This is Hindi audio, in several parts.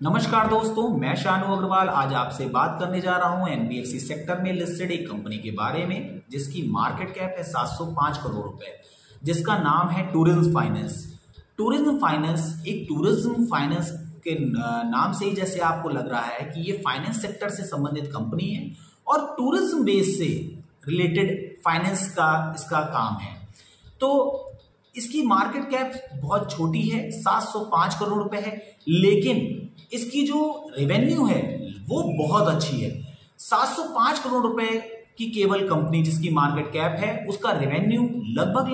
नमस्कार दोस्तों, मैं शानू अग्रवाल आज आपसे बात करने जा रहा हूं एनबीएफसी सेक्टर में लिस्टेड एक कंपनी के बारे में जिसकी मार्केट कैप है 705 करोड़ रुपए, जिसका नाम है टूरिज्म फाइनेंस। टूरिज्म फाइनेंस एक टूरिज्म फाइनेंस के नाम से ही जैसे आपको लग रहा है कि ये फाइनेंस सेक्टर से संबंधित कंपनी है और टूरिज्म बेस से रिलेटेड फाइनेंस का इसका काम है। तो इसकी मार्केट कैप बहुत छोटी है, 705 करोड़ रुपए है, लेकिन इसकी जो रेवेन्यू है वो बहुत अच्छी है। 705 करोड़ रुपए की केवल कंपनी जिसकी मार्केट कैप है उसका रेवेन्यू लगभग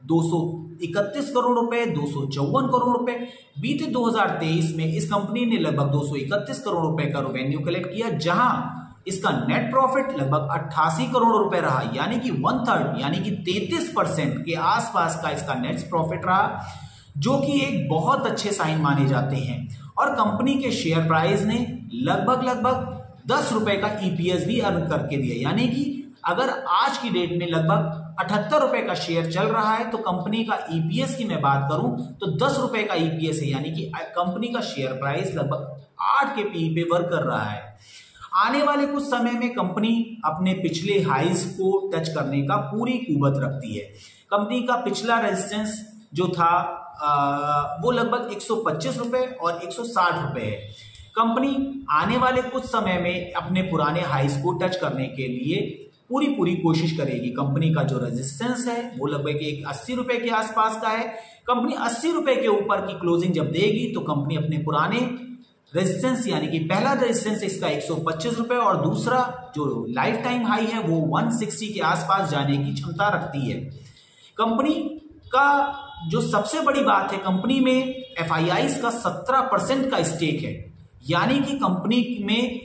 231 करोड़ रुपए, 254 करोड़ रुपए। बीते 2023 में इस कंपनी ने लगभग 231 करोड़ रुपए का रेवेन्यू कलेक्ट किया, जहां इसका नेट प्रॉफिट लगभग 88 करोड़ रुपए रहा, यानी कि 1/3 यानी कि 33% के आसपास का इसका नेट प्रॉफिट रहा, जो कि एक बहुत अच्छे साइन माने जाते हैं। और कंपनी के शेयर प्राइस ने लगभग 10 रुपए का ईपीएस भी अर्न करके दिया, यानी कि अगर आज की डेट में लगभग 78 रुपए का शेयर चल रहा है तो कंपनी का ईपीएस की मैं बात करूं तो 10 रुपए का ईपीएस है, यानी कि कंपनी का शेयर प्राइस लगभग 8 के पी पे वर्क कर रहा है। आने वाले कुछ समय में कंपनी अपने पिछले हाइज को टच करने का पूरी कुवत रखती है। कंपनी का पिछला रेजिस्टेंस जो था वो लगभग 125 रुपए और 160 रुपए है। कंपनी आने वाले कुछ समय में अपने पुराने हाइज को टच करने के लिए पूरी कोशिश करेगी। कंपनी का जो रेजिस्टेंस है वो लगभग 80 रुपए के आसपास का है। कंपनी 80 रुपए के ऊपर की क्लोजिंग जब देगी तो कंपनी अपने पुराने रेजिस्टेंस यानी कि पहला रेजिस्टेंस इसका 125 रुपए और दूसरा जो लाइफ टाइम हाई है वो 160 के आसपास जाने की क्षमता रखती है। कंपनी का जो सबसे बड़ी बात है, कंपनी में एफआईआईज का 17% का स्टेक है, यानी कि कंपनी में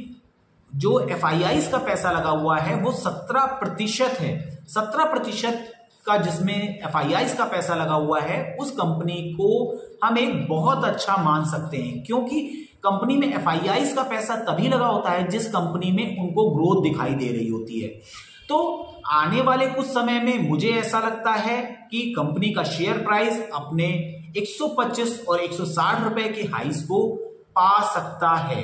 जो एफआईआईज का पैसा लगा हुआ है वो 17% है। 17% का जिसमें एफआईआईज का पैसा लगा हुआ है उस कंपनी को हम एक बहुत अच्छा मान सकते हैं, क्योंकि कंपनी में एफआईआईज का पैसा तभी लगा होता है जिस कंपनी में उनको ग्रोथ दिखाई दे रही होती है। तो आने वाले कुछ समय में मुझे ऐसा लगता है कि कंपनी का शेयर प्राइस अपने 125 और 160 रुपए के हाईज को पा सकता है।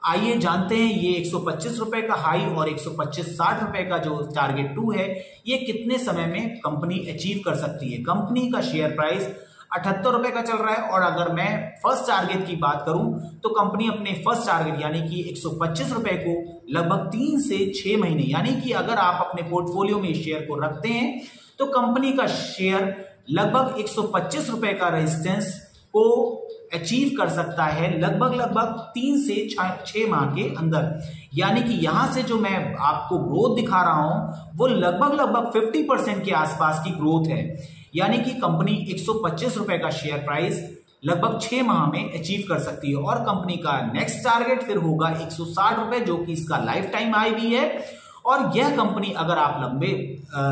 आइए जानते हैं ये 125 रुपए का हाई और 125-60 रुपए का जो टारगेट 2 है ये कितने समय में कंपनी अचीव कर सकती है। कंपनी का शेयर प्राइस 78 रुपए का चल रहा है और अगर मैं फर्स्ट टारगेट की बात करूं तो कंपनी अपने फर्स्ट टारगेट यानी कि 125 रुपए को लगभग 3 से 6 महीने, यानी कि अगर आप अपने पोर्टफोलियो में शेयर को रखते हैं तो कंपनी का शेयर लगभग 125 रुपए का रेजिस्टेंस को अचीव कर सकता है लगभग 3 से 6 माह के अंदर। यानी कि यहां से जो मैं आपको ग्रोथ दिखा रहा हूं वो लगभग 50% के आसपास की ग्रोथ है, यानी कि कंपनी 125 रुपए का शेयर प्राइस लगभग 6 माह में अचीव कर सकती है। और कंपनी का नेक्स्ट टारगेट फिर होगा 160 रुपए, जो कि इसका लाइफ टाइम हाई भी है। और यह कंपनी अगर आप लंबे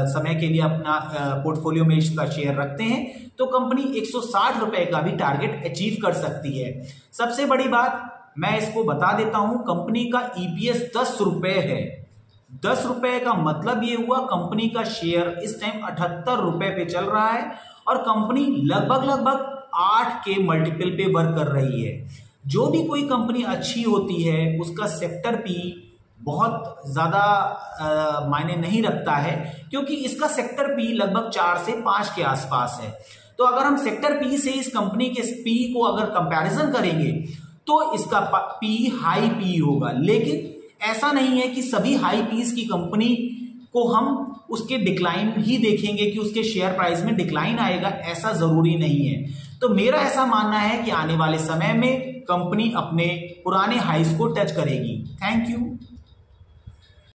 समय के लिए अपना पोर्टफोलियो में इसका शेयर रखते हैं तो कंपनी 160 रुपए का भी टारगेट अचीव कर सकती है। सबसे बड़ी बात मैं इसको बता देता हूं, कंपनी का ईपीएस 10 रुपए है। 10 रुपए का मतलब ये हुआ कंपनी का शेयर इस टाइम 78 रुपए पे चल रहा है और कंपनी लगभग 8 के मल्टीपल पे वर्क कर रही है। जो भी कोई कंपनी अच्छी होती है उसका सेक्टर पी बहुत ज्यादा मायने नहीं रखता है, क्योंकि इसका सेक्टर पी लगभग 4 से 5 के आसपास है। तो अगर हम सेक्टर पी से इस कंपनी के पी को अगर कंपैरिजन करेंगे तो इसका पी हाई पी होगा, लेकिन ऐसा नहीं है कि सभी हाई पीस की कंपनी को हम उसके डिक्लाइन ही देखेंगे कि उसके शेयर प्राइस में डिक्लाइन आएगा, ऐसा जरूरी नहीं है। तो मेरा ऐसा मानना है कि आने वाले समय में कंपनी अपने पुराने हाईज को टच करेगी। Thank you.